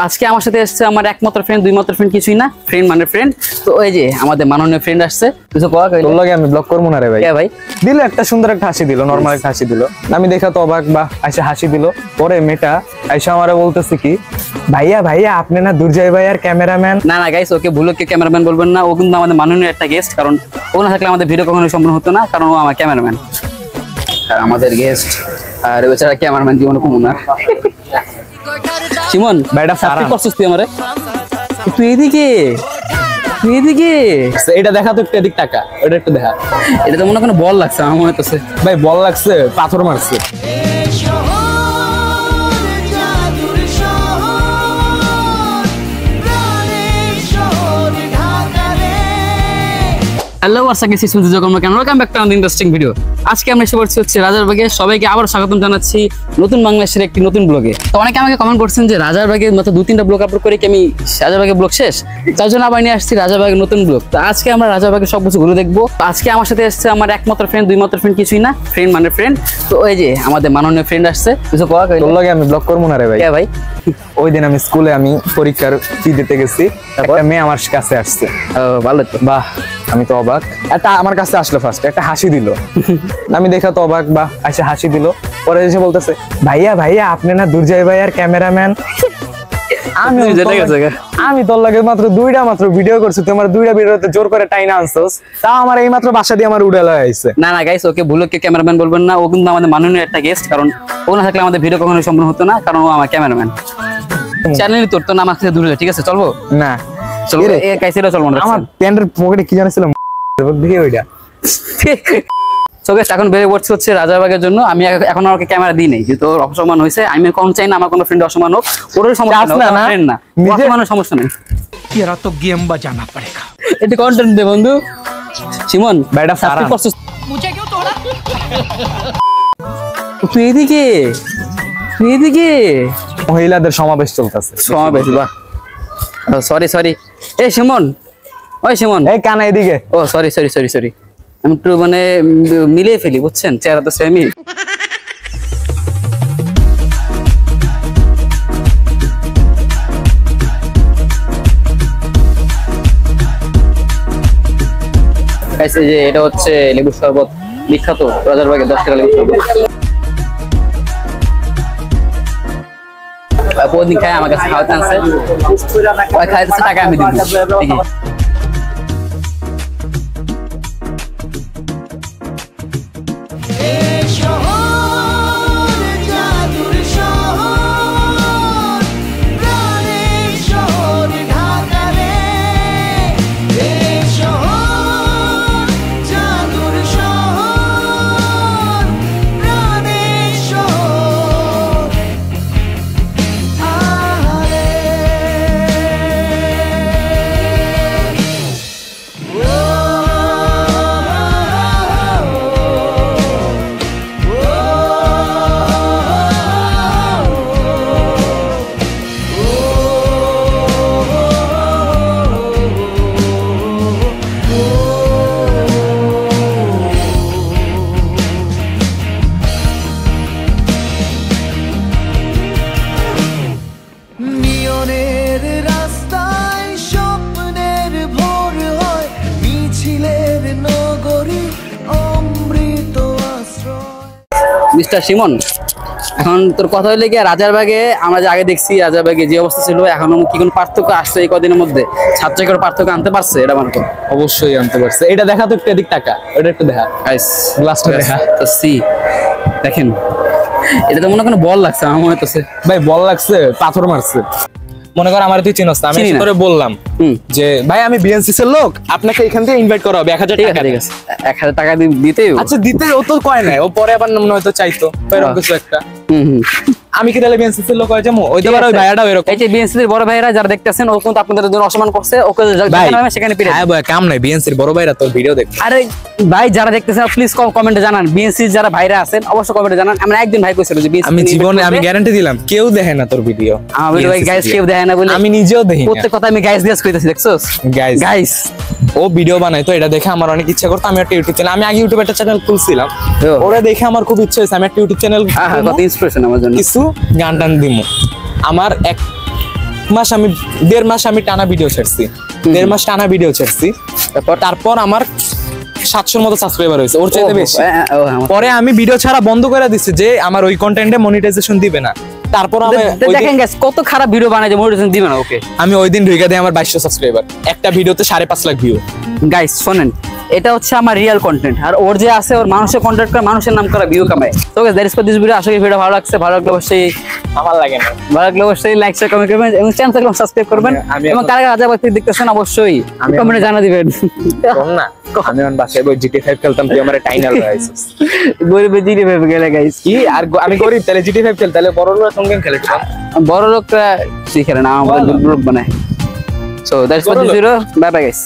আজকে আমার সাথে এসেছে আমার একমাত্র ফ্রেন্ড, দুই মাত্র ফ্রেন্ড কিছুই না, ফ্রেন্ড মানে ফ্রেন্ড। তো ওই যে আমাদের মাননীয় ফ্রেন্ড আসছে, কিছু কওয়া কইলো লাগে আমি ব্লক করব না রে ভাই। কে ভাই দিল একটা সুন্দর একটা হাসি দিল, নরমাল একটা হাসি দিল। আমি দেখা তো অবাক, বা আইসা হাসি দিল। পরে মেয়েটা আইসা আমারে বলতেছে কি, ভাইয়া ভাইয়া আপনি না দুর্জয় ভাই আর ক্যামেরাম্যান। না না গাইস, ওকে ভুল, ওকে ক্যামেরাম্যান বলবেন না, ও কিন্তু আমাদের মাননীয় একটা গেস্ট। কারণ ও না থাকলে আমাদের ভিডিও কখনো সম্পূর্ণ হতো না, কারণ ও আমার ক্যামেরাম্যান আর আমাদের গেস্ট। আর বেচারা ক্যামেরাম্যান জীবনে কমু না। শিমন ভাইটা সারা করছিস তুই আমারে, তুই এদিকে তুই এদিকে, এটা দেখা তো একটু এদিক টাকা, এটা একটু দেখা। এটা তো মনে হয় কোনো বল লাগছে আমার মনে হচ্ছে। ভাই বল লাগছে, পাথর মারছে। হ্যালো ওয়াটসঅ্যাপ সিসুলজি জগন্নাথ কেন welcome back to an interesting video. আজকে আমরা এসে পড়ছি হচ্ছে রাজারবাগে। সবাইকে আবার স্বাগতম জানাচ্ছি নতুন বাংলাদেশের একটি নতুন ব্লগে। তো অনেকে আমাকে কমেন্ট করছেন যে রাজারবাগে মাত্র 2-3টা ব্লগ আপলোড করে কি আমি রাজারবাগে ব্লগ শেষ, তার জন্য আবার নিয়ে আসছি রাজারবাগের নতুন ব্লগ। তো আজকে আমরা রাজারবাগের সব কিছু ঘুরে দেখবো। আজকে আমার সাথে এসেছে আমার একমাত্র ফ্রেন্ড, দুই মাত্র ফ্রেন্ড কিছুই না, ফ্রেন্ড মানে ফ্রেন্ড। তো ওই যে আমাদের মাননীয় ফ্রেন্ড আসছে, কিছু কওয়া কইলো লাগে আমি ব্লক করব না রে ভাই। কে ভাই ওই দিন আমি স্কুলে আমি পরীক্ষার ফি দিতে গেছি, একটা মেয়ে আমার কাছে আসছে। ভালো তো, বাহ আমি তো অবাক। একটা আমার কাছে আসলো, ফার্স্ট একটা হাসি দিল। আমি দেখা তো অবাক, বা আইসা হাসি দিল। পরে এসে বলতেছে, ভাইয়া ভাইয়া আপনি না দুর্জয় ভাই আর ক্যামেরাম্যান। আমি তোর লাগে মাত্র দুইটা ভিডিও করছি, তোমার দুইটা ভিডিওতে জোর করে টাইনা আনছস, তাও আমার এই মাত্র বাসা দিয়ে আমার উড়ে লাগাইছে। না না গাইস, ওকে ভুল, ওকে ক্যামেরাম্যান বলবেন না, ও কিন্তু আমাদের মাননীয় একটা গেস্ট। কারণ ও না থাকলে আমাদের ভিডিও কখনো সম্পূর্ণ হতো না, কারণ ও আমার ক্যামেরাম্যান। চ্যানেলই তোর তো নাম আছে দূরে, ঠিক আছে চলবো না চলবো এ কাইসেরা চলবো না। আমার প্যান্টের পকেটে কি জানিস দেখি ওইটা। সো গাইস এখন বেরিয়ে পড়ছি হচ্ছে রাজারবাগের জন্য। আমি এখন আমাকে ক্যামেরা দিই নাই, যেহেতু ওর অসম্মান হয়েছে। আমি কম চাই না আমার কোনো ফ্রেন্ড অসম্মান হোক, ওর সমস্যা না, ফ্রেন্ড না, অসম্মানের সমস্যা নেই। तेरा तो गेम बजाना पड़ेगा। এটা কন্টেন্ট দে বন্ধু। শিমন ভাইটা সারা मुझे क्यों तोड़ा? তুই এদিকে তুই এদিকে, মহিলাদের সমাবেশ চলতেছে। সমাবেশ, বাহ সরি সরি। এ শিমন, ওই শিমন এই কানা এদিকে। ও সরি সরি সরি সরি, আমি একটু মানে মিলিয়ে ফেলি বুঝছেন, চেহারা তো সেমই। যে এটা হচ্ছে লেবুর শরবত, বিখ্যাত রাজারবাগে 10 টাকা লেবুর শরবত। প্রতিদিন খায় আমার কাছে খাওয়াতে আনছে, ওই খাইতেছে, টাকা আমি দিব। মিস্টার শিমন, এখন তোর কথা হইলে কি রাজারবাগে আমরা যে আগে দেখছি রাজারবাগে যে অবস্থা ছিল, এখন কি কোনো পার্থক্য আসছে এই কদিনের মধ্যে? ছাত্রীদের পার্থক্য আনতে পারছে এটা মানে? অবশ্যই আনতে পারছে। এটা দেখা তো একটু এদিক টাকা, এটা একটু দেখা। গাইস গ্লাসটা দেখা তো সি দেখেন, এটা তো মনে হয় কোনো বল লাগছে আমার মনে হচ্ছে। ভাই বল লাগছে, পাথর মারছে। মনে কর আমার তুই চিনস না, আমি তোরে বললাম যে ভাই আমি বিএনসিসি এর লোক, আপনাকে এখান থেকে ইনভাইট করা হবে 1000 টাকা। ঠিক আছে 1000 টাকা দিতে। আচ্ছা দিতে ও তো কয় না, ও পরে আবার হয়তো চাইতো এরকম কিছু একটা। আমি কি তাহলে বিএনসিসি এর লোক হয়ে যাবো? ওই ওই ভাইয়াটাও এরকম। এই যে বিএনসিসি এর বড় ভাইরা যারা দেখতেছেন, ও কিন্তু আপনাদের জন্য অসম্মান করছে, ওকে যেখানে সেখানে পিড়ে। হ্যাঁ ভাই কাম নাই, বিএনসির বড় ভাইরা তোর ভিডিও দেখ। আরে ভাই যারা দেখতেছেন প্লিজ কমেন্টে জানান, বিএনসি যারা ভাইরা আছেন অবশ্যই কমেন্টে জানান। আমরা একদিন ভাই কইছিল যে বিএনসি, আমি জীবনে আমি গ্যারান্টি দিলাম কেউ দেখে না তোর ভিডিও। আমি ভাই গাইস কেউ দেখে না বলে আমি নিজেও দেখি না। প্রত্যেক কথা আমি গাইস গাইস কইতাছি, দেখছস গাইস গাইস। ও ভিডিও বানাই তো এটা দেখে আমার অনেক ইচ্ছা করতো, আমি একটা ইউটিউব চ্যানেল, আমি আগে ইউটিউবে একটা চ্যানেল খুলছিলাম, ওরা দেখে আমার খুব ইচ্ছা হয়েছে আমি একটা ইউটিউব চ্যানেল, কত ইন্সপিরেশন আমার জন্য, কিছু গান টান দিমু। আমার এক দেড় মাস আমি টানা ভিডিও ছাড়ছি, 1.5 মাস টানা ভিডিও ছাড়ছি। তারপর আমার 700 মতো সাবস্ক্রাইবার হয়েছে, ওর চাইতে বেশি। পরে আমি ভিডিও ছাড়া বন্ধ করে দিচ্ছি যে আমার ওই কন্টেন্টে মনিটাইজেশন দিবে না। তারপর দেখেন গাইস কত খারাপ ভিডিও বানায় যে মনিটাইজেশন দিবে না ওকে। আমি ওই দিন ঢুকে দেই আমার 2200 সাবস্ক্রাইবার, একটা ভিডিওতে 5.5 লাখ ভিউ। গাইস শুনেন, এটা হচ্ছে আমার রিয়েল কন্টেন্ট, আর ওর যে আছে ওর মানুষের কন্টেন্ট করে মানুষের নাম করা ভিউ কামায়। তো guys that is for this video. আশা করি ভিডিও ভালো লাগছে, ভালো লাগলে অবশ্যই আমার লাগে না, ভালো লাগলে অবশ্যই লাইক শেয়ার কমেন্ট করবেন এবং চ্যানেল থাকলে সাবস্ক্রাইব করবেন। এবং কারা কারা রাজার বাগ থেকে দেখতেছেন অবশ্যই কমেন্টে জানা দিবেন। কম না আমি অন বাসায় বই GTA 5 খেলতাম, তুই আমারে টাইনাল লাগাইছিস। গরিবে জিরে ভেবে গেলে গাইস কি আর আমি গরিব, তাহলে GTA 5 খেল, তাহলে বড় লোকরা কোন গেম খেলে? বড় লোকরা শিখে না, আমাদের লোক বানায়। So that's for this video, bye bye guys.